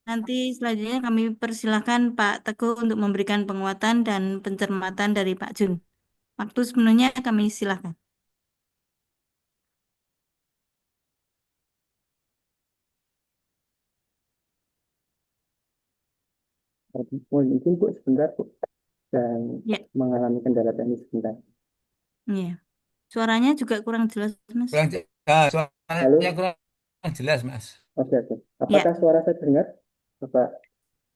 Nanti selanjutnya kami persilahkan Pak Teguh untuk memberikan penguatan dan pencermatan dari Pak Jun. Waktu sepenuhnya kami silahkan. Mohon izin Bu sebentar Bu, dan Ya, mengalami kendala teknis sebentar. iya. Suaranya juga kurang jelas, Mas. Lalu, Suaranya kurang jelas, Mas. oke oke. Ya, Apakah suara saya terdengar, Bapak?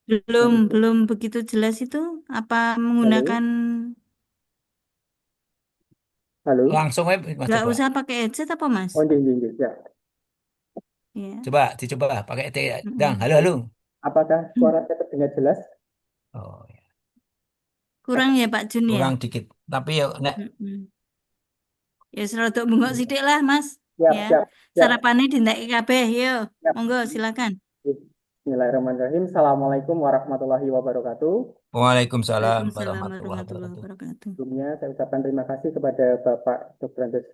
belum belum begitu jelas itu. Apa Halo, menggunakan halo. Langsung aja, Mas, nggak coba. usah pakai headset apa, Mas? Oh, jeng, ya. Ya. Dicoba pakai dang. Mm-mm. Halo, halo. Baik. Apakah suara saya terdengar jelas? Oh, ya. Kurang ya Pak Jun ya. Kurang dikit. Tapi ya nek Mm-mm. Ya serodok bengok sidik lah, Mas. Siap, Ya. siap, siap, Sarapannya dindak kabeh, yo. siap. Monggo silakan. Bismillahirrahmanirrahim. Assalamualaikum warahmatullahi wabarakatuh. Waalaikumsalam Waalaikumsalam warahmatullahi warahmatullahi wabarakatuh. wabarakatuh. Sebelumnya saya ucapkan terima kasih kepada Bapak Dr. Andes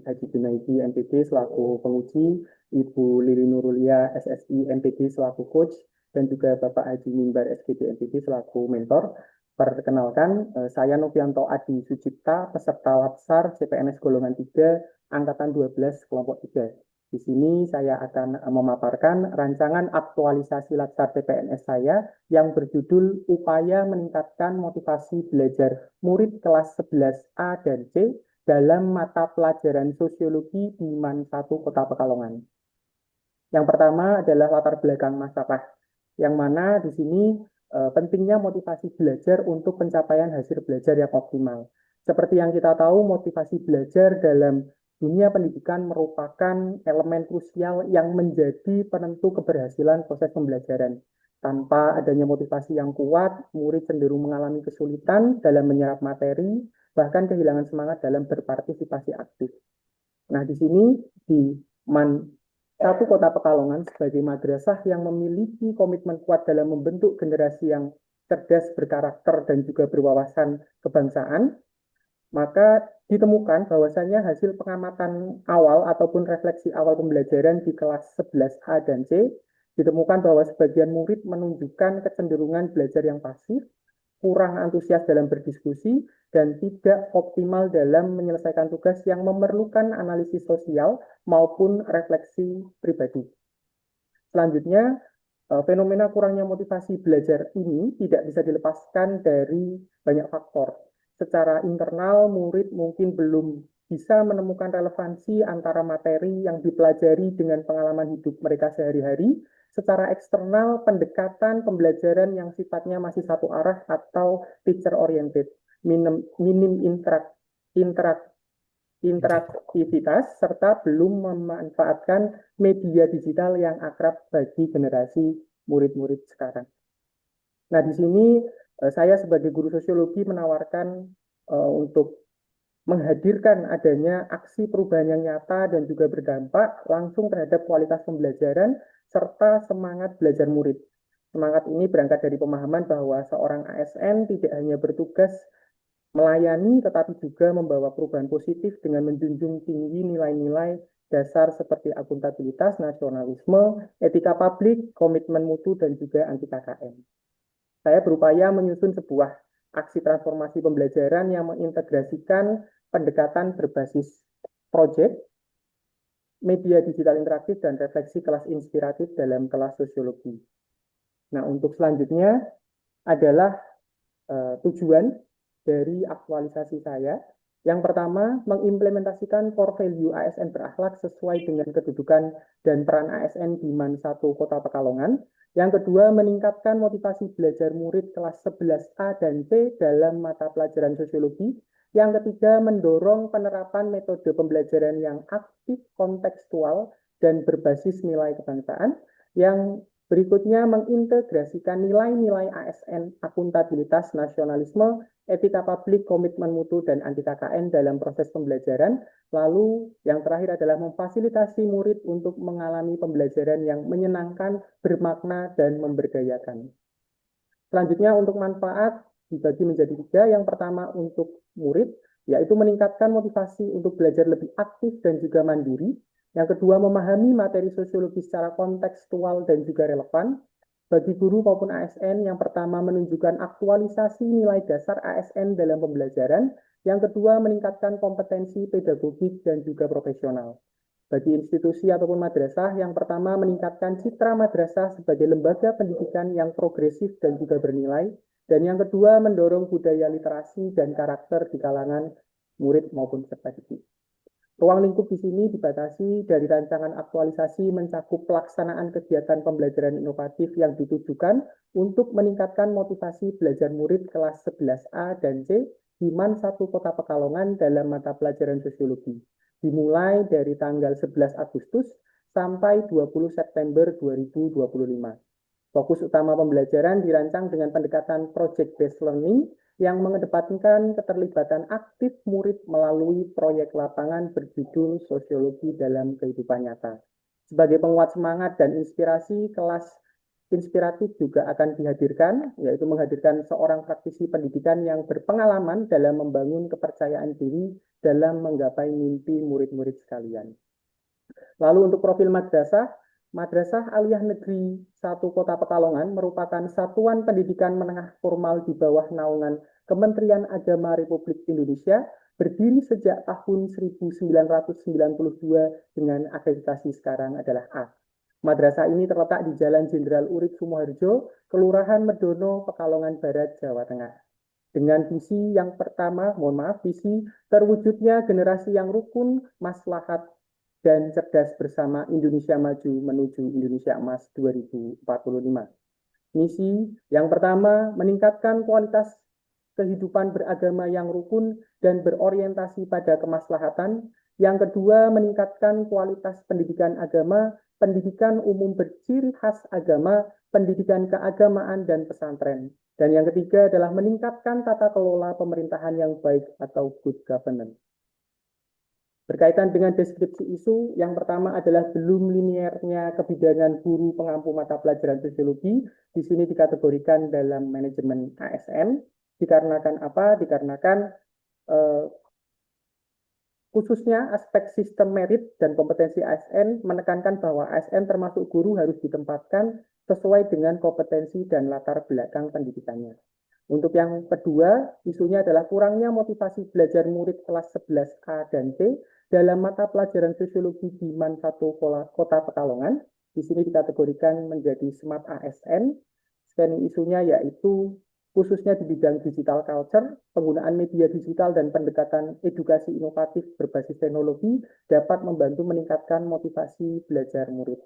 Haji Junaidi MPD selaku penguji, Ibu Lili Nurulia SSI MPD selaku coach, dan juga Bapak Haji Mimbar SGD MPD selaku mentor. Perkenalkan, saya Novianto Adi Sucipta, peserta Latsar CPNS golongan 3, angkatan 12, kelompok 3. Di sini saya akan memaparkan rancangan aktualisasi Latsar CPNS saya yang berjudul Upaya Meningkatkan Motivasi Belajar Murid kelas 11A dan C dalam mata pelajaran Sosiologi di MAN 1 Kota Pekalongan. Yang pertama adalah latar belakang masalah, yang mana di sini pentingnya motivasi belajar untuk pencapaian hasil belajar yang optimal. Seperti yang kita tahu, motivasi belajar dalam dunia pendidikan merupakan elemen krusial yang menjadi penentu keberhasilan proses pembelajaran. Tanpa adanya motivasi yang kuat, murid cenderung mengalami kesulitan dalam menyerap materi, bahkan kehilangan semangat dalam berpartisipasi aktif. Nah, di sini di MAN 1 Kota Pekalongan sebagai madrasah yang memiliki komitmen kuat dalam membentuk generasi yang cerdas, berkarakter, dan juga berwawasan kebangsaan, maka ditemukan bahwasannya hasil pengamatan awal ataupun refleksi awal pembelajaran di kelas 11A dan C, ditemukan bahwa sebagian murid menunjukkan kecenderungan belajar yang pasif, kurang antusias dalam berdiskusi, dan tidak optimal dalam menyelesaikan tugas yang memerlukan analisis sosial maupun refleksi pribadi. Selanjutnya, fenomena kurangnya motivasi belajar ini tidak bisa dilepaskan dari banyak faktor. Secara internal, murid mungkin belum bisa menemukan relevansi antara materi yang dipelajari dengan pengalaman hidup mereka sehari-hari. Secara eksternal, pendekatan pembelajaran yang sifatnya masih satu arah atau teacher oriented, minim interaktivitas, serta belum memanfaatkan media digital yang akrab bagi generasi murid-murid sekarang. Nah, di sini saya sebagai guru sosiologi menawarkan untuk menghadirkan adanya aksi perubahan yang nyata dan juga berdampak langsung terhadap kualitas pembelajaran serta semangat belajar murid. Semangat ini berangkat dari pemahaman bahwa seorang ASN tidak hanya bertugas melayani tetapi juga membawa perubahan positif dengan menjunjung tinggi nilai-nilai dasar seperti akuntabilitas, nasionalisme, etika publik, komitmen mutu, dan juga anti KKN. Saya berupaya menyusun sebuah aksi transformasi pembelajaran yang mengintegrasikan pendekatan berbasis proyek, media digital interaktif, dan refleksi kelas inspiratif dalam kelas sosiologi. Nah, untuk selanjutnya adalah tujuan dari aktualisasi saya. Yang pertama, mengimplementasikan core value ASN berakhlak sesuai dengan kedudukan dan peran ASN di MAN 1 Kota Pekalongan. Yang kedua, meningkatkan motivasi belajar murid kelas 11A dan C dalam mata pelajaran sosiologi. Yang ketiga, mendorong penerapan metode pembelajaran yang aktif, kontekstual, dan berbasis nilai kebangsaan. Yang berikutnya, mengintegrasikan nilai-nilai ASN, akuntabilitas, nasionalisme, etika publik, komitmen mutu, dan anti KKN dalam proses pembelajaran. Lalu yang terakhir adalah memfasilitasi murid untuk mengalami pembelajaran yang menyenangkan, bermakna, dan memberdayakan. Selanjutnya untuk manfaat dibagi menjadi tiga. Yang pertama untuk murid, yaitu meningkatkan motivasi untuk belajar lebih aktif dan juga mandiri. Yang kedua, memahami materi sosiologi secara kontekstual dan juga relevan. Bagi guru maupun ASN, yang pertama menunjukkan aktualisasi nilai dasar ASN dalam pembelajaran, yang kedua meningkatkan kompetensi pedagogik dan juga profesional. Bagi institusi ataupun madrasah, yang pertama meningkatkan citra madrasah sebagai lembaga pendidikan yang progresif dan juga bernilai, dan yang kedua mendorong budaya literasi dan karakter di kalangan murid maupun peserta didik. Ruang lingkup di sini dibatasi dari rancangan aktualisasi mencakup pelaksanaan kegiatan pembelajaran inovatif yang ditujukan untuk meningkatkan motivasi belajar murid kelas 11A dan C di MAN 1 Kota Pekalongan dalam mata pelajaran sosiologi, dimulai dari tanggal 11 Agustus sampai 20 September 2025. Fokus utama pembelajaran dirancang dengan pendekatan project-based learning yang mengedepankan keterlibatan aktif murid melalui proyek lapangan berjudul Sosiologi dalam Kehidupan Nyata. Sebagai penguat semangat dan inspirasi, kelas inspiratif juga akan dihadirkan, yaitu menghadirkan seorang praktisi pendidikan yang berpengalaman dalam membangun kepercayaan diri dalam menggapai mimpi murid-murid sekalian. Lalu untuk profil madrasah, Madrasah Aliyah Negeri 1 Kota Pekalongan merupakan satuan pendidikan menengah formal di bawah naungan Kementerian Agama Republik Indonesia, berdiri sejak tahun 1992 dengan akreditasi sekarang adalah A. Madrasah ini terletak di Jalan Jenderal Urip Sumoharjo, Kelurahan Medono, Pekalongan Barat, Jawa Tengah. Dengan visi yang pertama, visi terwujudnya generasi yang rukun, maslahat, dan cerdas bersama Indonesia Maju menuju Indonesia Emas 2045. Misi yang pertama, meningkatkan kualitas kehidupan beragama yang rukun dan berorientasi pada kemaslahatan. Yang kedua, meningkatkan kualitas pendidikan agama, pendidikan umum berciri khas agama, pendidikan keagamaan dan pesantren. Dan yang ketiga adalah meningkatkan tata kelola pemerintahan yang baik atau good governance. Berkaitan dengan deskripsi isu, yang pertama adalah belum liniernya kebidanan guru pengampu mata pelajaran sosiologi. Di sini dikategorikan dalam manajemen ASN. Dikarenakan apa? Dikarenakan khususnya aspek sistem merit dan kompetensi ASN menekankan bahwa ASN termasuk guru harus ditempatkan sesuai dengan kompetensi dan latar belakang pendidikannya. Untuk yang kedua, isunya adalah kurangnya motivasi belajar murid kelas 11A dan C dalam mata pelajaran sosiologi di MAN 1 Kota Pekalongan. Di sini dikategorikan menjadi SMART ASN. Scanning isunya yaitu khususnya di bidang digital culture, penggunaan media digital dan pendekatan edukasi inovatif berbasis teknologi dapat membantu meningkatkan motivasi belajar murid.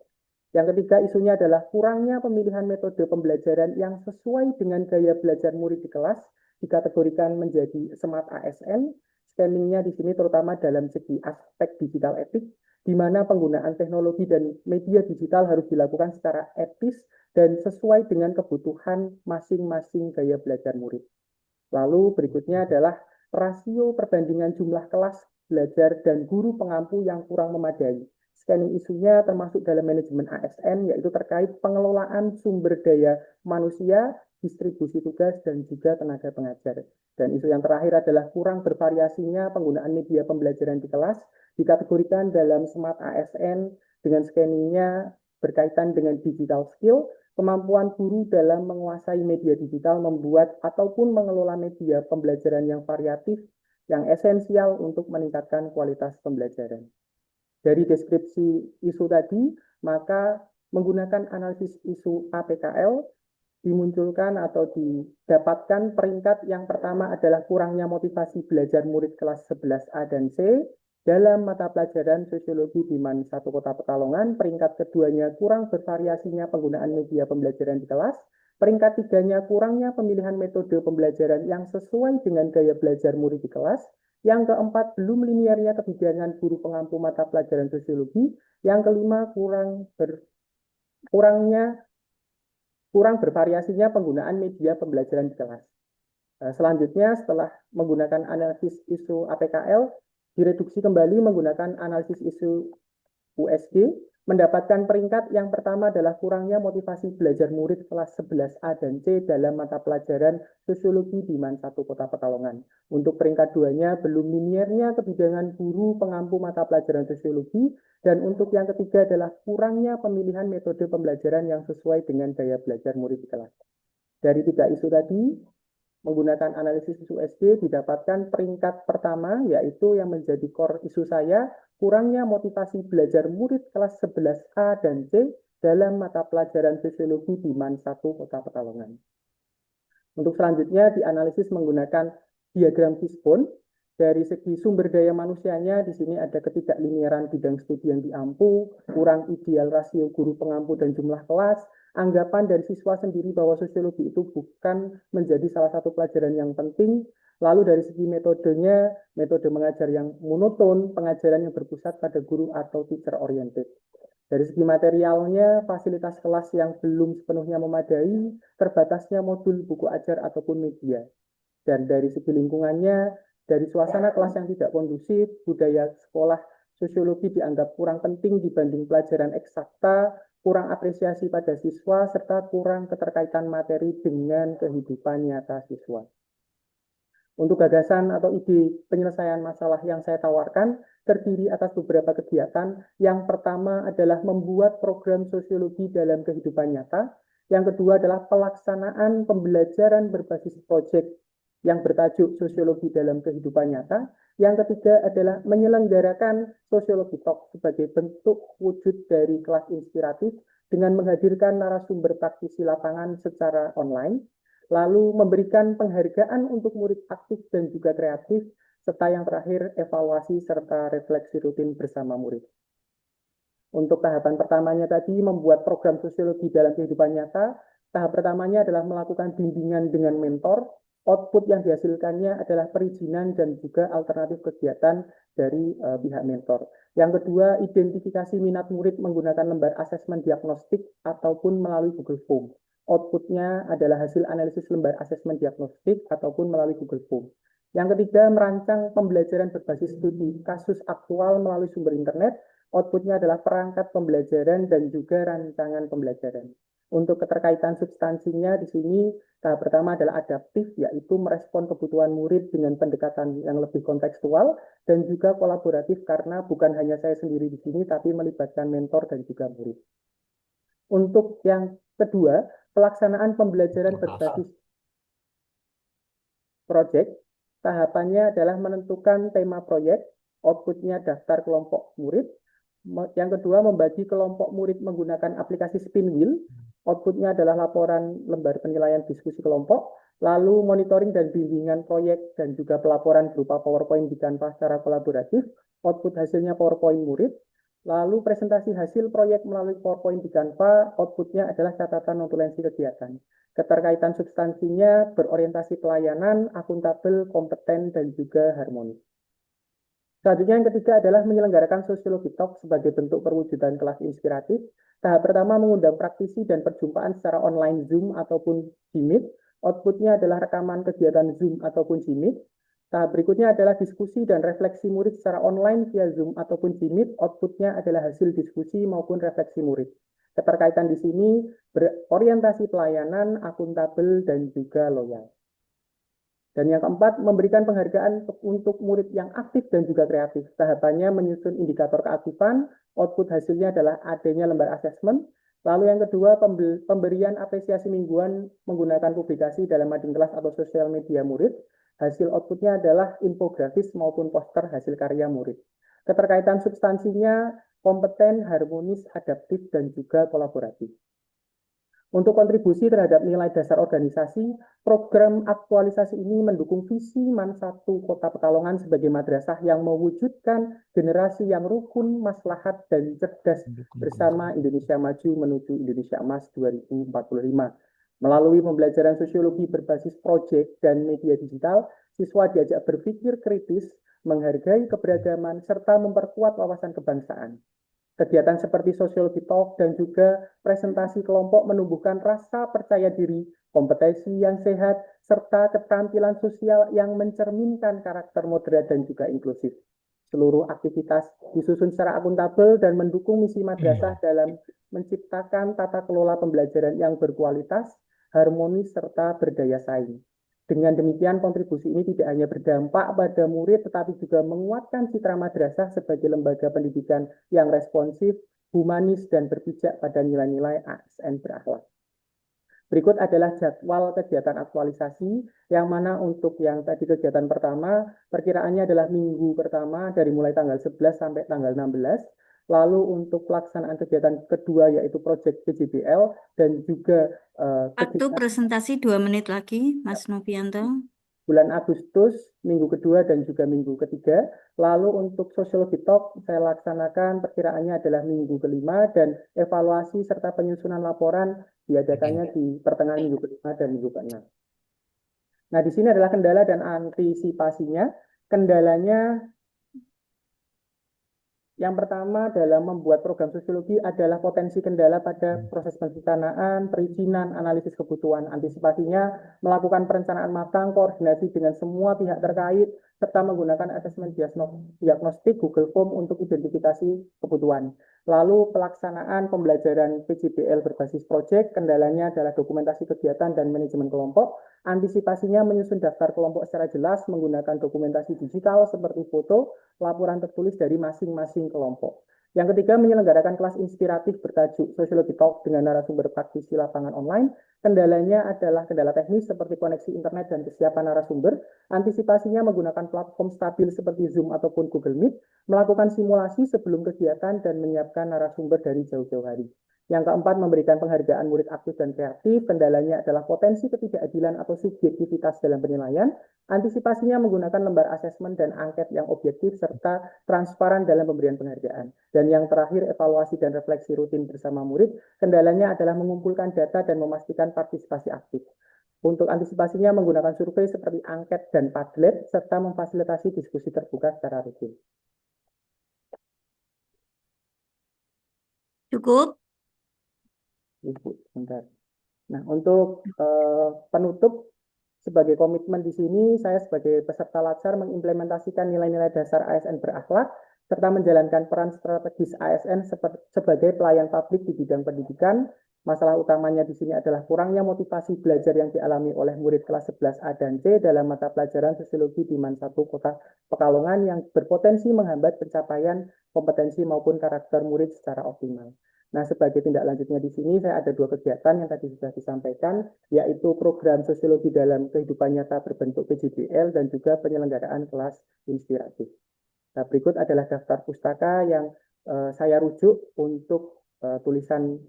Yang ketiga isunya adalah kurangnya pemilihan metode pembelajaran yang sesuai dengan gaya belajar murid di kelas, dikategorikan menjadi SMART ASN. Scanningnya di sini terutama dalam segi aspek digital etik, di mana penggunaan teknologi dan media digital harus dilakukan secara etis dan sesuai dengan kebutuhan masing-masing gaya belajar murid. Lalu berikutnya adalah rasio perbandingan jumlah kelas belajar dan guru pengampu yang kurang memadai. Scanning isunya termasuk dalam manajemen ASN, yaitu terkait pengelolaan sumber daya manusia, distribusi tugas, dan juga tenaga pengajar. Dan isu yang terakhir adalah kurang bervariasinya penggunaan media pembelajaran di kelas, dikategorikan dalam SMART ASN dengan scanningnya berkaitan dengan digital skill, kemampuan guru dalam menguasai media digital membuat ataupun mengelola media pembelajaran yang variatif, yang esensial untuk meningkatkan kualitas pembelajaran. Dari deskripsi isu tadi, maka menggunakan analisis isu APKL, dimunculkan atau didapatkan peringkat yang pertama adalah kurangnya motivasi belajar murid kelas 11A dan C dalam mata pelajaran sosiologi di MAN 1 Kota Pekalongan. Peringkat keduanya kurang bervariasinya penggunaan media pembelajaran di kelas. Peringkat tiganya kurangnya pemilihan metode pembelajaran yang sesuai dengan gaya belajar murid di kelas. Yang keempat, belum liniernya kebijakan guru pengampu mata pelajaran sosiologi. Yang kelima, kurang bervariasinya penggunaan media pembelajaran di kelas. Selanjutnya, setelah menggunakan analisis isu APKL, direduksi kembali menggunakan analisis isu USG, Mendapatkan peringkat yang pertama adalah kurangnya motivasi belajar murid kelas 11A dan C dalam mata pelajaran Sosiologi di MAN 1 Kota Pekalongan. Untuk peringkat duanya, belum linearnya kebijakan guru pengampu mata pelajaran Sosiologi, dan untuk yang ketiga adalah kurangnya pemilihan metode pembelajaran yang sesuai dengan daya belajar murid di kelas. Dari 3 isu tadi, menggunakan analisis isu SD didapatkan peringkat pertama, yaitu yang menjadi core isu saya, kurangnya motivasi belajar murid kelas 11A dan C dalam mata pelajaran Sosiologi di MAN 1 Kota Pekalongan. Untuk selanjutnya dianalisis menggunakan diagram fishbone. Dari segi sumber daya manusianya, di sini ada ketidakliniaran bidang studi yang diampu, kurang ideal rasio guru pengampu dan jumlah kelas, anggapan dari siswa sendiri bahwa sosiologi itu bukan menjadi salah satu pelajaran yang penting. Lalu dari segi metodenya, metode mengajar yang monoton, pengajaran yang berpusat pada guru atau teacher oriented. Dari segi materialnya, fasilitas kelas yang belum sepenuhnya memadai, terbatasnya modul buku ajar ataupun media. Dan dari segi lingkungannya, dari suasana kelas yang tidak kondusif, budaya sekolah sosiologi dianggap kurang penting dibanding pelajaran eksakta, kurang apresiasi pada siswa, serta kurang keterkaitan materi dengan kehidupan nyata siswa. Untuk gagasan atau ide penyelesaian masalah yang saya tawarkan, terdiri atas beberapa kegiatan. Yang pertama adalah membuat program sosiologi dalam kehidupan nyata. Yang kedua adalah pelaksanaan pembelajaran berbasis proyek yang bertajuk sosiologi dalam kehidupan nyata. Yang ketiga adalah menyelenggarakan sosiologi talk sebagai bentuk wujud dari kelas inspiratif dengan menghadirkan narasumber praktisi lapangan secara online, lalu memberikan penghargaan untuk murid aktif dan juga kreatif, serta yang terakhir evaluasi serta refleksi rutin bersama murid. Untuk tahapan pertamanya tadi, membuat program sosiologi dalam kehidupan nyata. Tahap pertamanya adalah melakukan bimbingan dengan mentor. Output yang dihasilkannya adalah perizinan dan juga alternatif kegiatan dari pihak mentor. Yang kedua, identifikasi minat murid menggunakan lembar asesmen diagnostik ataupun melalui Google Form. Outputnya adalah hasil analisis lembar asesmen diagnostik ataupun melalui Google Form. Yang ketiga, merancang pembelajaran berbasis studi kasus aktual melalui sumber internet. Outputnya adalah perangkat pembelajaran dan juga rancangan pembelajaran. Untuk keterkaitan substansinya di sini, tahap pertama adalah adaptif, yaitu merespon kebutuhan murid dengan pendekatan yang lebih kontekstual dan juga kolaboratif karena bukan hanya saya sendiri di sini, tapi melibatkan mentor dan juga murid. Untuk yang kedua, pelaksanaan pembelajaran berbasis proyek. Tahapannya adalah menentukan tema proyek, outputnya daftar kelompok murid. Yang kedua, membagi kelompok murid menggunakan aplikasi Spinwheel. Outputnya adalah laporan lembar penilaian diskusi kelompok, lalu monitoring dan bimbingan proyek dan juga pelaporan berupa PowerPoint di Canva secara kolaboratif. Output hasilnya PowerPoint murid. Lalu presentasi hasil proyek melalui PowerPoint di Canva, outputnya adalah catatan notulensi kegiatan. Keterkaitan substansinya berorientasi pelayanan, akuntabel, kompeten, dan juga harmonis. Selanjutnya yang ketiga adalah menyelenggarakan sosiologi talk sebagai bentuk perwujudan kelas inspiratif. Tahap pertama mengundang praktisi dan perjumpaan secara online Zoom ataupun Jimit. Outputnya adalah rekaman kegiatan Zoom ataupun Jimit. Tahap berikutnya adalah diskusi dan refleksi murid secara online via Zoom ataupun Jimit. Outputnya adalah hasil diskusi maupun refleksi murid. Keterkaitan di sini berorientasi pelayanan, akuntabel, dan juga loyal. Dan yang keempat, memberikan penghargaan untuk murid yang aktif dan juga kreatif. Tahapannya menyusun indikator keaktifan, output hasilnya adalah adanya lembar asesmen. Lalu yang kedua, pemberian apresiasi mingguan menggunakan publikasi dalam mading kelas atau sosial media murid. Hasil outputnya adalah infografis maupun poster hasil karya murid. Keterkaitan substansinya kompeten, harmonis, adaptif, dan juga kolaboratif. Untuk kontribusi terhadap nilai dasar organisasi, program aktualisasi ini mendukung visi MAN 1 Kota Pekalongan sebagai madrasah yang mewujudkan generasi yang rukun, maslahat, dan cerdas bersama Indonesia Maju menuju Indonesia Emas 2045. Melalui pembelajaran sosiologi berbasis proyek dan media digital, siswa diajak berpikir kritis, menghargai keberagaman, serta memperkuat wawasan kebangsaan. Kegiatan seperti sosiologi talk dan juga presentasi kelompok menumbuhkan rasa percaya diri, kompetensi yang sehat, serta keterampilan sosial yang mencerminkan karakter moderat dan juga inklusif. Seluruh aktivitas disusun secara akuntabel dan mendukung misi madrasah dalam menciptakan tata kelola pembelajaran yang berkualitas, harmonis, serta berdaya saing. Dengan demikian, kontribusi ini tidak hanya berdampak pada murid, tetapi juga menguatkan citra madrasah sebagai lembaga pendidikan yang responsif, humanis, dan berpijak pada nilai-nilai ASN berakhlak. Berikut adalah jadwal kegiatan aktualisasi, yang mana untuk yang tadi kegiatan pertama, perkiraannya adalah minggu pertama dari mulai tanggal 11 sampai tanggal 16. Lalu untuk pelaksanaan kegiatan kedua yaitu proyek PJBL dan juga Waktu presentasi 2 menit lagi, Mas Novianto. bulan Agustus, minggu kedua dan juga minggu ketiga. Lalu untuk Sociology Talk saya laksanakan perkiraannya adalah minggu kelima dan evaluasi serta penyusunan laporan diadakannya di pertengahan minggu kelima dan minggu keenam. Nah, di sini adalah kendala dan antisipasinya. Kendalanya yang pertama dalam membuat program sosiologi adalah potensi kendala pada proses perencanaan, perizinan, analisis kebutuhan. Antisipasinya melakukan perencanaan matang, koordinasi dengan semua pihak terkait, serta menggunakan asesmen diagnostik Google Form untuk identifikasi kebutuhan. Lalu pelaksanaan pembelajaran PJBL berbasis proyek, kendalanya adalah dokumentasi kegiatan dan manajemen kelompok. Antisipasinya menyusun daftar kelompok secara jelas menggunakan dokumentasi digital seperti foto, laporan tertulis dari masing-masing kelompok. Yang ketiga, menyelenggarakan kelas inspiratif bertajuk Sociology Talk dengan narasumber praktisi lapangan online. Kendalanya adalah kendala teknis seperti koneksi internet dan kesiapan narasumber. Antisipasinya menggunakan platform stabil seperti Zoom ataupun Google Meet, melakukan simulasi sebelum kegiatan dan menyiapkan narasumber dari jauh-jauh hari. Yang keempat, memberikan penghargaan murid aktif dan kreatif. Kendalanya adalah potensi ketidakadilan atau subjektivitas dalam penilaian. Antisipasinya menggunakan lembar asesmen dan angket yang objektif serta transparan dalam pemberian penghargaan. Dan yang terakhir, evaluasi dan refleksi rutin bersama murid. Kendalanya adalah mengumpulkan data dan memastikan partisipasi aktif. Untuk antisipasinya menggunakan survei seperti angket dan Padlet serta memfasilitasi diskusi terbuka secara rutin. Cukup? Ibu, bentar. Nah, untuk penutup sebagai komitmen di sini, saya sebagai peserta latsar mengimplementasikan nilai-nilai dasar ASN berakhlak serta menjalankan peran strategis ASN sebagai pelayan publik di bidang pendidikan. Masalah utamanya di sini adalah kurangnya motivasi belajar yang dialami oleh murid kelas 11A dan C dalam mata pelajaran sosiologi di MAN 1 Kota Pekalongan yang berpotensi menghambat pencapaian kompetensi maupun karakter murid secara optimal. Nah, sebagai tindak lanjutnya di sini saya ada 2 kegiatan yang tadi sudah disampaikan, yaitu program sosiologi dalam kehidupan nyata berbentuk PJBL dan juga penyelenggaraan kelas inspiratif. Nah, berikut adalah daftar pustaka yang saya rujuk untuk tulisan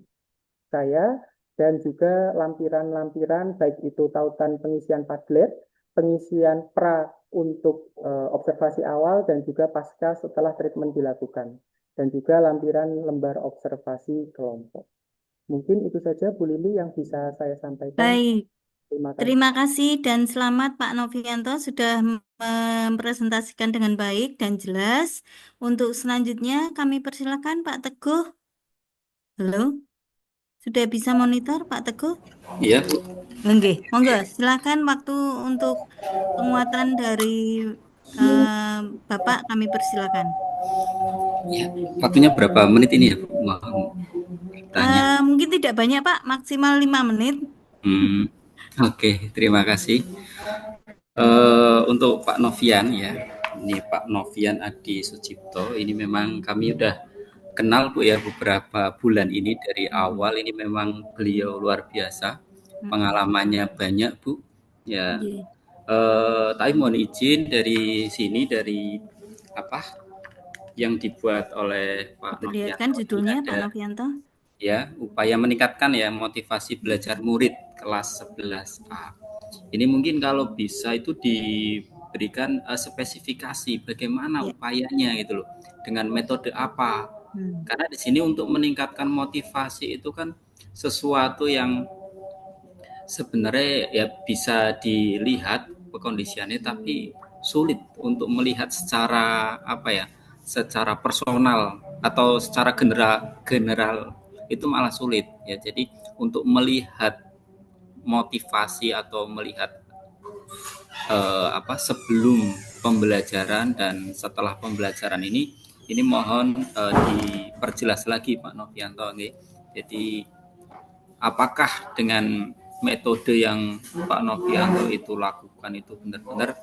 saya dan juga lampiran-lampiran baik itu tautan pengisian Padlet, pengisian pra untuk observasi awal dan juga pasca setelah treatment dilakukan. Dan juga lampiran lembar observasi kelompok. Mungkin itu saja Bu Lili yang bisa saya sampaikan. Baik. Terima kasih. Terima kasih dan selamat Pak Novianto sudah mempresentasikan dengan baik dan jelas. Untuk selanjutnya kami persilakan Pak Teguh. Halo, sudah bisa monitor Pak Teguh? Iya, Bu. Oke, monggo silakan waktu untuk penguatan dari Bapak kami persilakan. Ya, waktunya berapa menit ini ya, Bu? Mau tanya. Mungkin tidak banyak Pak, maksimal 5 menit. Oke, terima kasih. Untuk Pak Novian ya, ini Pak Novian Adi Sucipto, ini memang kami udah kenal Bu ya beberapa bulan ini dari awal. Ini memang beliau luar biasa, pengalamannya banyak Bu. Ya, tapi mohon izin dari sini dari apa yang dibuat oleh Pak Perlihatkan Novianto judulnya ada, Pak Novianto. Ya, upaya meningkatkan ya motivasi belajar murid kelas 11A. Ini mungkin kalau bisa itu diberikan spesifikasi bagaimana upayanya gitu loh, dengan metode apa. Karena di sini untuk meningkatkan motivasi itu kan sesuatu yang sebenarnya ya bisa dilihat kondisiannya, tapi sulit untuk melihat secara apa ya, secara personal atau secara general itu malah sulit ya. Jadi untuk melihat motivasi atau melihat sebelum pembelajaran, dan setelah pembelajaran ini mohon diperjelas lagi Pak Novianto. Jadi apakah dengan metode yang Pak Novianto itu lakukan itu benar-benar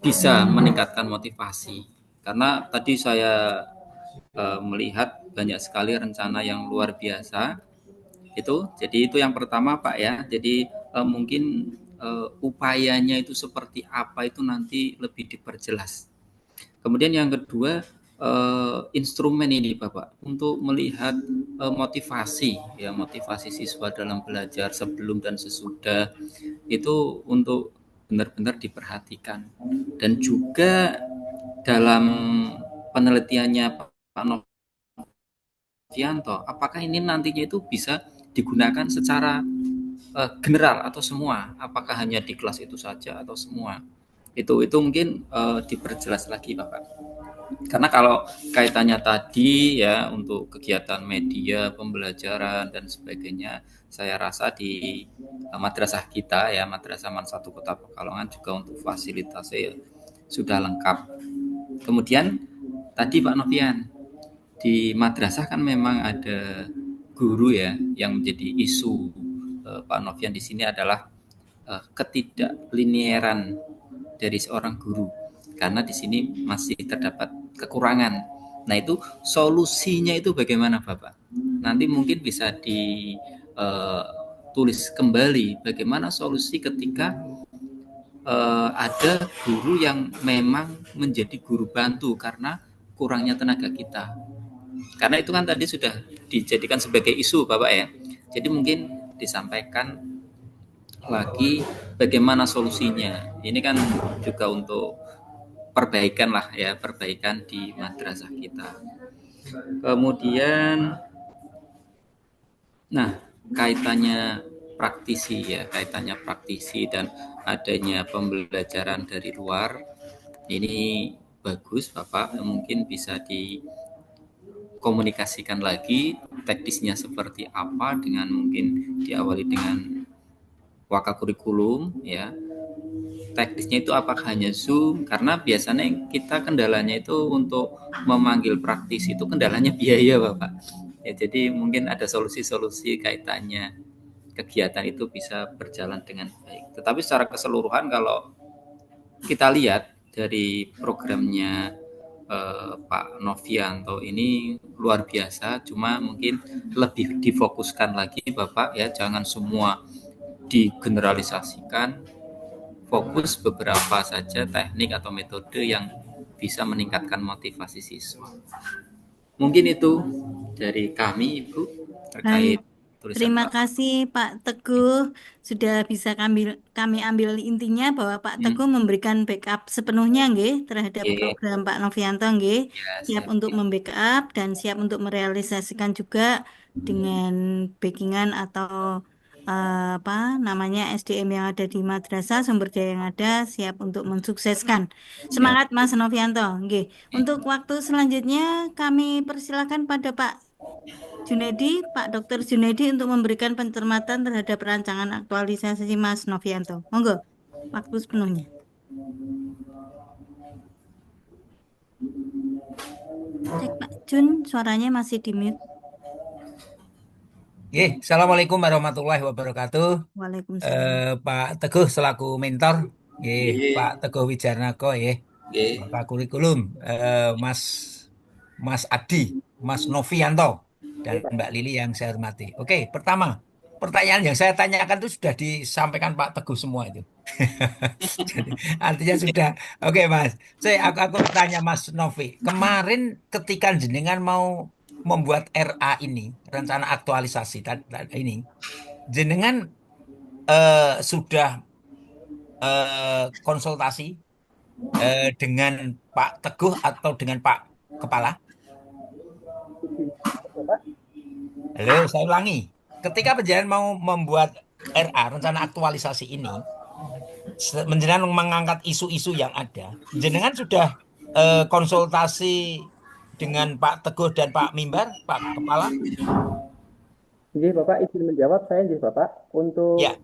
bisa meningkatkan motivasi? Karena tadi saya melihat banyak sekali rencana yang luar biasa itu. Jadi itu yang pertama Pak ya. Jadi mungkin upayanya itu seperti apa itu nanti lebih diperjelas. Kemudian yang kedua, instrumen ini Bapak untuk melihat motivasi siswa dalam belajar sebelum dan sesudah itu untuk benar-benar diperhatikan. Dan juga dalam penelitiannya Pak Novianto, apakah ini nantinya itu bisa digunakan secara general atau semua? Apakah hanya di kelas itu saja atau semua? Itu mungkin diperjelas lagi Bapak. Karena kalau kaitannya tadi ya untuk kegiatan media, pembelajaran dan sebagainya, saya rasa di madrasah kita ya, Madrasah Man 1 Kota Pekalongan juga untuk fasilitasnya ya, sudah lengkap. Kemudian tadi Pak Novian, di madrasah kan memang ada guru ya yang menjadi isu Pak Novian di sini adalah ketidaklinieran dari seorang guru, karena di sini masih terdapat kekurangan. Nah itu solusinya itu bagaimana Bapak? Nanti mungkin bisa ditulis kembali bagaimana solusi ketika ada guru yang memang menjadi guru bantu karena kurangnya tenaga kita. Karena itu kan tadi sudah dijadikan sebagai isu Bapak ya. Jadi mungkin disampaikan lagi bagaimana solusinya. Ini kan juga untuk perbaikan lah ya, perbaikan di madrasah kita. Kemudian nah kaitannya praktisi dan adanya pembelajaran dari luar ini bagus Bapak, mungkin bisa dikomunikasikan lagi teknisnya seperti apa, dengan mungkin diawali dengan waka kurikulum ya. Teknisnya itu apakah hanya Zoom? Karena biasanya kita kendalanya itu untuk memanggil praktisi itu kendalanya biaya Bapak. Ya, jadi mungkin ada solusi-solusi kaitannya kegiatan itu bisa berjalan dengan baik. Tetapi secara keseluruhan kalau kita lihat dari programnya Pak Novianto ini luar biasa, cuma mungkin lebih difokuskan lagi Bapak ya, jangan semua digeneralisasikan, fokus beberapa saja teknik atau metode yang bisa meningkatkan motivasi siswa. Mungkin itu dari kami Ibu terkait tulisan Terima Pak. kasih Pak Teguh, sudah bisa kami ambil intinya bahwa Pak Teguh memberikan backup sepenuhnya nggih terhadap program Pak Novianto nggih, siap untuk membackup dan siap untuk merealisasikan juga dengan backingan atau apa namanya SDM yang ada di madrasah, sumber daya yang ada, siap untuk mensukseskan. Semangat Mas Novianto nggih. Untuk waktu selanjutnya kami persilakan pada Pak Dr. Junedi untuk memberikan pencermatan terhadap rancangan aktualisasi Mas Novianto. Monggo, waktu sepenuhnya. Cek Pak Jun, suaranya masih di mute. Assalamualaikum warahmatullahi wabarakatuh. Waalaikumsalam. Pak Teguh selaku mentor, Pak Teguh Wijanarko, Pak kurikulum, Mas Adi, Mas Novianto, dan Mbak Lili yang saya hormati. Oke, pertama, pertanyaan yang saya tanyakan itu sudah disampaikan Pak Teguh semua itu. Jadi, artinya sudah. Oke, Mas. Aku tanya Mas Novi. Kemarin ketika jenengan mau membuat RA ini, rencana aktualisasi ini, jenengan sudah konsultasi dengan Pak Teguh atau dengan Pak Kepala? Halo, saya ulangi. Ketika penjenengan mau membuat RA, rencana aktualisasi ini, menjenengan mengangkat isu-isu yang ada, jenengan sudah konsultasi dengan Pak Teguh dan Pak Mimbar, Pak Kepala? Jadi Bapak izin menjawab saya, jadi Bapak untuk Ya.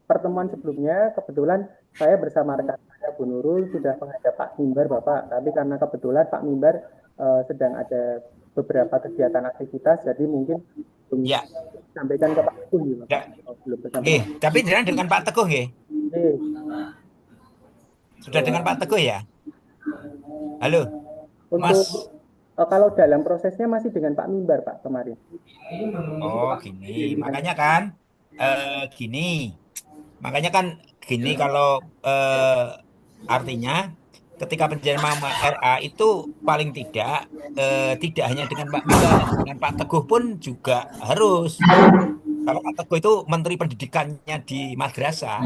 pertemuan sebelumnya kebetulan saya bersama rekan saya Bu Nurul sudah menghadap Pak Mimbar Bapak, tapi karena kebetulan Pak Mimbar sedang ada beberapa kegiatan aktivitas, jadi mungkin belum Ya, sampaikan ke Pak Teguh ya Bapak. ya. Belum Nggih, tersampaikan. tapi jenengan dengan Pak Teguh nggih. Oke. Sudah dengan Pak Teguh ya? Halo, Untuk Mas. kalau dalam prosesnya masih dengan Pak Mimbar Pak kemarin. Oh, gini. Makanya kan gini. Makanya kan gini kalau artinya ketika penerimaan RA itu paling tidak hanya dengan Pak Mimbar, dengan Pak Teguh pun juga harus. Kalau Pak Teguh itu Menteri Pendidikannya di madrasah.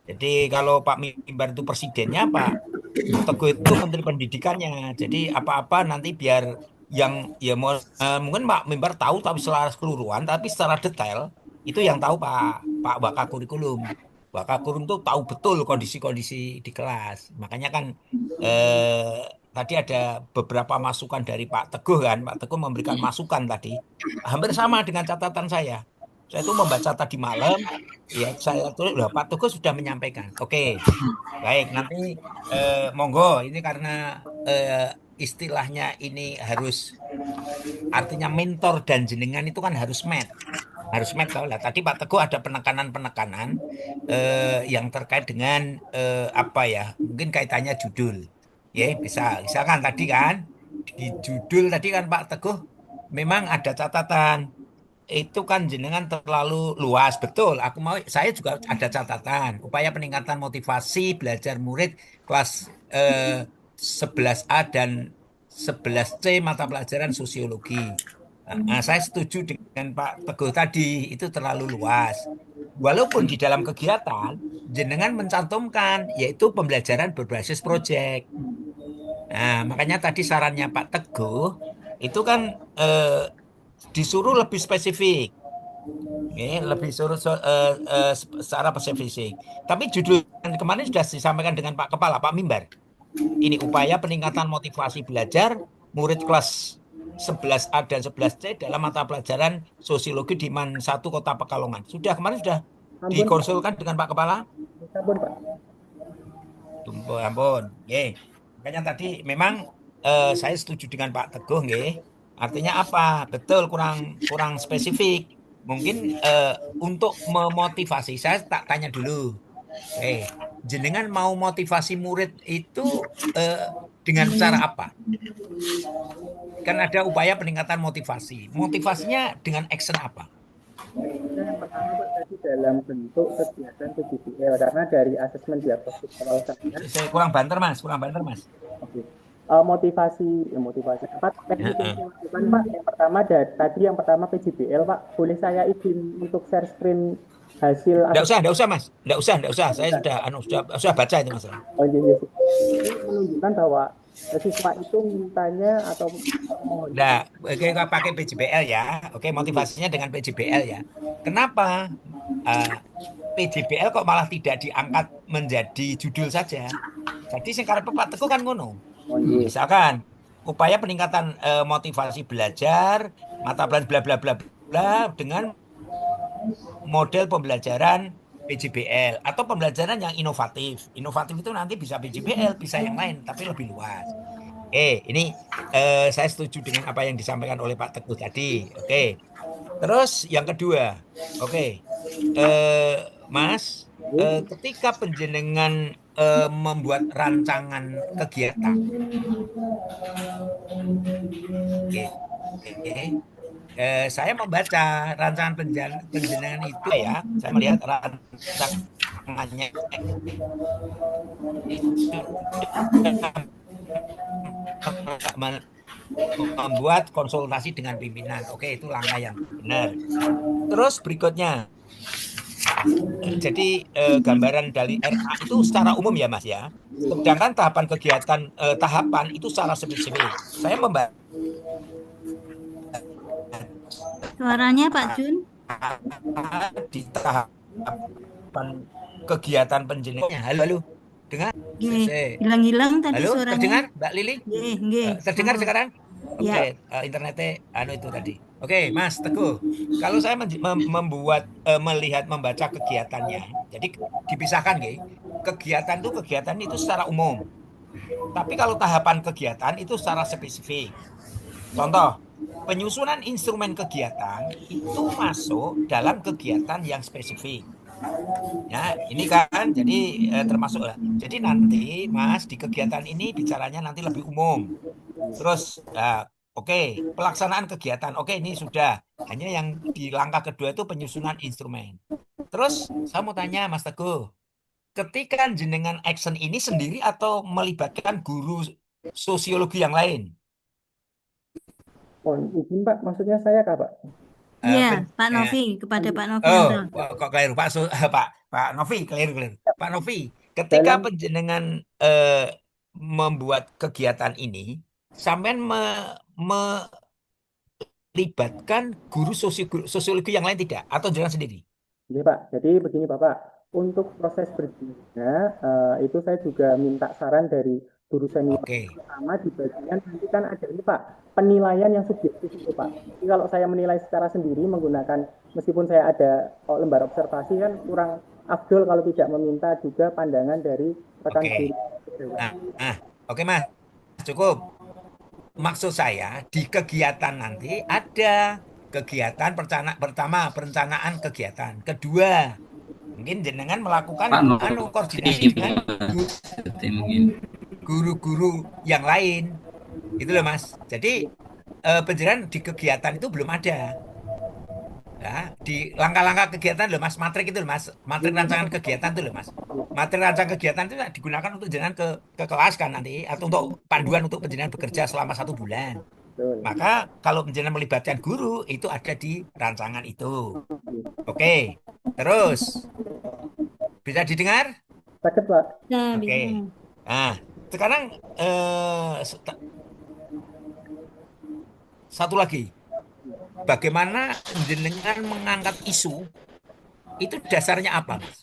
Jadi kalau Pak Mimbar itu presidennya, Pak Teguh itu Menteri Pendidikannya. Jadi apa-apa nanti biar yang ya mungkin Pak Mimbar tahu tapi secara keseluruhan, tapi secara detail itu yang tahu Pak Wakakurikulum. Wakakurikulum tuh tahu betul kondisi-kondisi di kelas. Makanya kan tadi ada beberapa masukan dari Pak Teguh kan. Pak Teguh memberikan masukan tadi. Hampir sama dengan catatan saya. Saya itu membaca tadi malam, ya saya tulis, loh, Pak Teguh sudah menyampaikan. Oke, baik, nanti monggo ini karena istilahnya ini harus artinya mentor dan jenengan itu kan harus match tau lah. Tadi Pak Teguh ada penekanan-penekanan yang terkait dengan apa ya? Mungkin kaitannya judul. Ya, misalkan tadi kan di judul tadi kan Pak Teguh memang ada catatan itu kan jenengan terlalu luas betul. Saya juga ada catatan upaya peningkatan motivasi belajar murid kelas 11A dan 11C mata pelajaran sosiologi. Saya setuju dengan Pak Teguh tadi itu terlalu luas. Walaupun di dalam kegiatan jenengan mencantumkan yaitu pembelajaran berbasis proyek. Nah, makanya tadi sarannya Pak Teguh itu kan disuruh lebih spesifik. Lebih suruh secara spesifik. Tapi judul yang kemarin sudah disampaikan dengan Pak Kepala, Pak Mimbar. Ini upaya peningkatan motivasi belajar murid kelas 11A dan 11C dalam mata pelajaran sosiologi di MAN 1 Kota Pekalongan. Kemarin sudah Ampun, dikonsulkan dengan Pak Kepala? ampun Pak. Ampun. Makanya tadi memang saya setuju dengan Pak Teguh, nggih. Artinya apa? Betul, kurang spesifik. Mungkin untuk memotivasi, saya tak tanya dulu. Jenengan mau motivasi murid itu dengan cara apa? Kan ada upaya peningkatan motivasi. Motivasinya dengan action apa? Yang pertama Pak tadi dalam bentuk kegiatan PJBL karena dari asesmen diagnostik awal Saya kurang banter mas. Oke. Motivasi apa teknik yang dilakukan Pak? Yang pertama PJBL Pak. Boleh saya izin untuk share screen hasil Nggak usah mas. Nggak usah. Saya sudah baca itu mas. Oh iya. Ini menunjukkan bahwa siswa itu mintanya atau Nah, kita pakai PJBL ya. Oke, motivasinya dengan PJBL ya. Kenapa PJBL kok malah tidak diangkat menjadi judul saja? Jadi singkat Pak Teguh kan ngono. Misalkan upaya peningkatan motivasi belajar mata pelajaran bla bla bla bla dengan model pembelajaran PJBL atau pembelajaran yang inovatif. Inovatif itu nanti bisa PJBL, bisa yang lain, tapi lebih luas. Ini saya setuju dengan apa yang disampaikan oleh Pak Teguh tadi. Oke. Terus yang kedua, Mas, ketika penjenengan membuat rancangan kegiatan, saya membaca rancangan penjenengan itu ya, saya melihat rancangannya itu membuat konsultasi dengan pimpinan. Oke, itu langkah yang benar. Terus berikutnya, jadi gambaran dari RA itu secara umum ya Mas ya. Sedangkan tahapan kegiatan tahapan itu secara spesifik. Saya membaca Suaranya Pak Jun. di tahapan kegiatan penjenengannya. Halo. Dengar? Hilang-hilang tadi suaranya. Terdengar Mbak Lili? Terdengar sekarang? Ya. Internetnya itu tadi. Oke, Mas Teguh. Kalau saya melihat membaca kegiatannya, jadi dipisahkan, nggih. Kegiatan itu secara umum. Tapi kalau tahapan kegiatan itu secara spesifik. Contoh, penyusunan instrumen kegiatan itu masuk dalam kegiatan yang spesifik. Ya, ini kan jadi termasuk. Jadi nanti Mas di kegiatan ini bicaranya nanti lebih umum. Terus, oke, pelaksanaan kegiatan. Oke, ini sudah. Hanya yang di langkah kedua itu penyusunan instrumen. Terus, saya mau tanya Mas Teguh, ketika jenengan action ini sendiri atau melibatkan guru sosiologi yang lain? Oh, izin Pak, maksudnya saya Kak, Pak? Eh, Iya, pen- Pak eh, Novi, kepada Pak oh, Novianto. kok keliru Pak Novi, keliru. Pak Novi, ketika Dalam penjenengan membuat kegiatan ini, sampean melibatkan guru sosiologi yang lain tidak? Atau jalan sendiri? Ini Pak, jadi begini Bapak, untuk proses berjenjangnya itu saya juga minta saran dari guru senior Oke, pertama di bagian nanti kan ada ini Pak, penilaian yang subjektif itu Pak. Jadi kalau saya menilai secara sendiri menggunakan, meskipun saya ada lembar observasi kan kurang afdol kalau tidak meminta juga pandangan dari rekan oke. guru. Nah, oke Mas, cukup. Maksud saya di kegiatan nanti ada kegiatan pertama perencanaan kegiatan. Kedua, mungkin jenengan melakukan Pak Novi koordinasi dengan berarti mungkin. guru-guru yang lain. Itu loh Mas. Jadi penjelasan di kegiatan itu belum ada. Ya, di langkah-langkah kegiatan loh Mas, matrik itu loh Mas, matrik rancangan kegiatan itu loh Mas. Materi rancangan kegiatan itu digunakan untuk jenengan ke kelas kan nanti, atau untuk panduan untuk penjenengan bekerja selama 1 bulan. Betul. Maka kalau penjenengan melibatkan guru itu ada di rancangan itu. Oke, terus bisa didengar? Sakit Pak. Nah, Oke. bisa. Nah, sekarang satu lagi, bagaimana jenengan mengangkat isu itu dasarnya apa, Mas?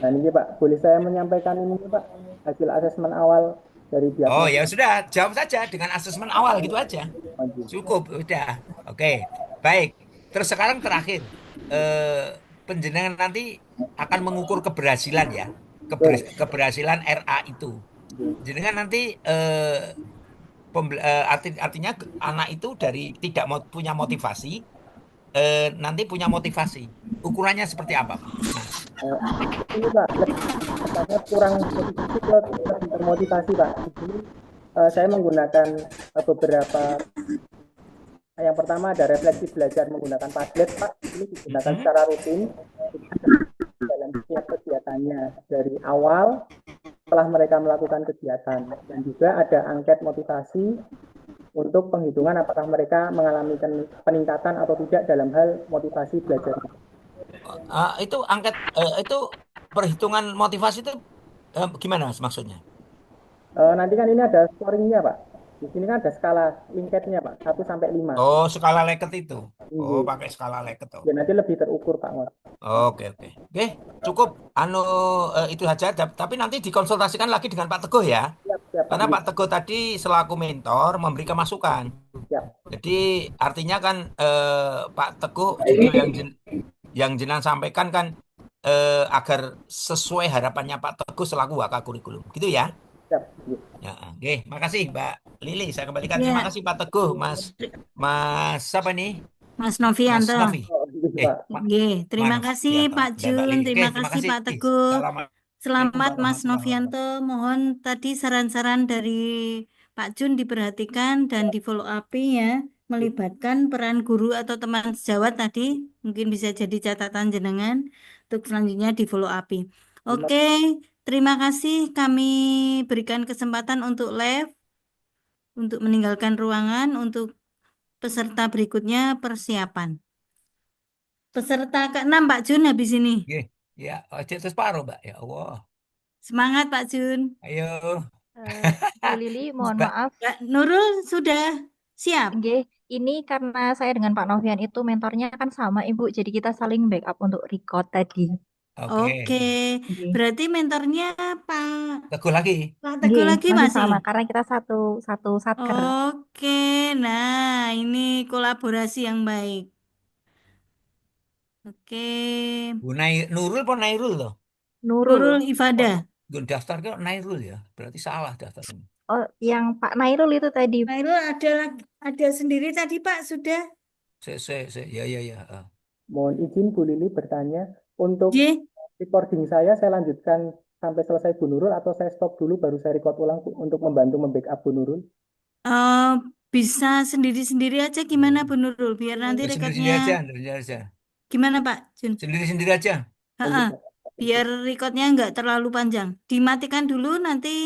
Nah ini Pak, boleh saya menyampaikan ini Pak, hasil asesmen awal dari Oh diagnosis ya sudah, jawab saja dengan asesmen awal gitu aja. maju. Cukup, udah. Oke, baik. Terus sekarang terakhir, penjenengan nanti akan mengukur keberhasilan ya, Betul. keberhasilan RA itu. Jenengan nanti artinya anak itu dari tidak punya motivasi, nanti punya motivasi. Ukurannya seperti apa, Mas? Ini Pak, katanya kurang motivasi ke lebih termotivasi Pak. Di sini saya menggunakan beberapa, yang pertama ada refleksi belajar menggunakan Padlet Pak. Ini digunakan secara rutin dalam setiap kegiatannya dari awal setelah mereka melakukan kegiatan, dan juga ada angket motivasi untuk penghitungan apakah mereka mengalami peningkatan atau tidak dalam hal motivasi belajar. Itu angket itu perhitungan motivasi itu gimana Mas, maksudnya? Nanti kan ini ada scoringnya Pak. Di sini kan ada skala Likert-nya Pak, 1 sampai 5. Oh, skala Likert itu. Oh, Iya. pakai skala Likert. Ya nanti lebih terukur Pak. Oke, cukup. Itu saja. Tapi nanti dikonsultasikan lagi dengan Pak Teguh ya. Siap, siap Pak. Karena Pak Teguh tadi selaku mentor memberikan masukan. Siap. Jadi artinya kan Pak Teguh juga yang jenengan sampaikan kan agar sesuai harapannya Pak Teguh selaku wakakurikulum. Gitu ya. Siap. Ya, oke. Makasih Mbak Lili. Saya kembalikan. Ya. Terima kasih Pak Teguh, Mas siapa nih? Mas Mas Novianto. Novi. Oke, terima kasih Pak Jun, terima Terima kasih kasih. Pak Teguh. Selamat Mas warahmatullahi Novianto. Mohon tadi saran-saran dari Pak Jun diperhatikan dan di follow up ya, melibatkan peran guru atau teman sejawat tadi, mungkin bisa jadi catatan jenengan untuk selanjutnya di follow up. Oke, terima kasih. Kami berikan kesempatan untuk live, untuk meninggalkan ruangan, untuk peserta berikutnya persiapan. Peserta ke-6 Pak Jun habis ini. Ya, cek separuh, Mbak. Ya Allah. Semangat Pak Jun. Ayo. Bu Lili, mohon Mbak. maaf. Nurul sudah siap? Nggih, ini karena saya dengan Pak Novian itu mentornya kan sama Ibu, jadi kita saling backup untuk record tadi. Oke. Oke, Nggih. berarti mentornya Pak Teguh lagi. Teguh Nggih, lagi masih masih. sama karena kita satu satker. Oke, nah ini kolaborasi yang baik. Oke, Bu Nurul apa Nairul loh? Nurul. Nurul Oh, Ifadah. gue daftar ke Nairul ya. Berarti salah daftarnya. Oh, yang Pak Nairul itu tadi. Nairul ada sendiri tadi Pak sudah. Ya, ya, ya. Mohon izin Bu Lili bertanya, untuk J. recording saya lanjutkan sampai selesai Bu Nurul atau saya stop dulu baru saya record ulang Bu, untuk membantu membackup Bu Nurul? eh, bisa sendiri-sendiri aja gimana Bu Nurul biar nanti Ya, recordnya sendiri aja. gimana Pak Jun? Sendiri-sendiri aja. Ha-ha. Biar recordnya nggak terlalu panjang. Dimatikan dulu nanti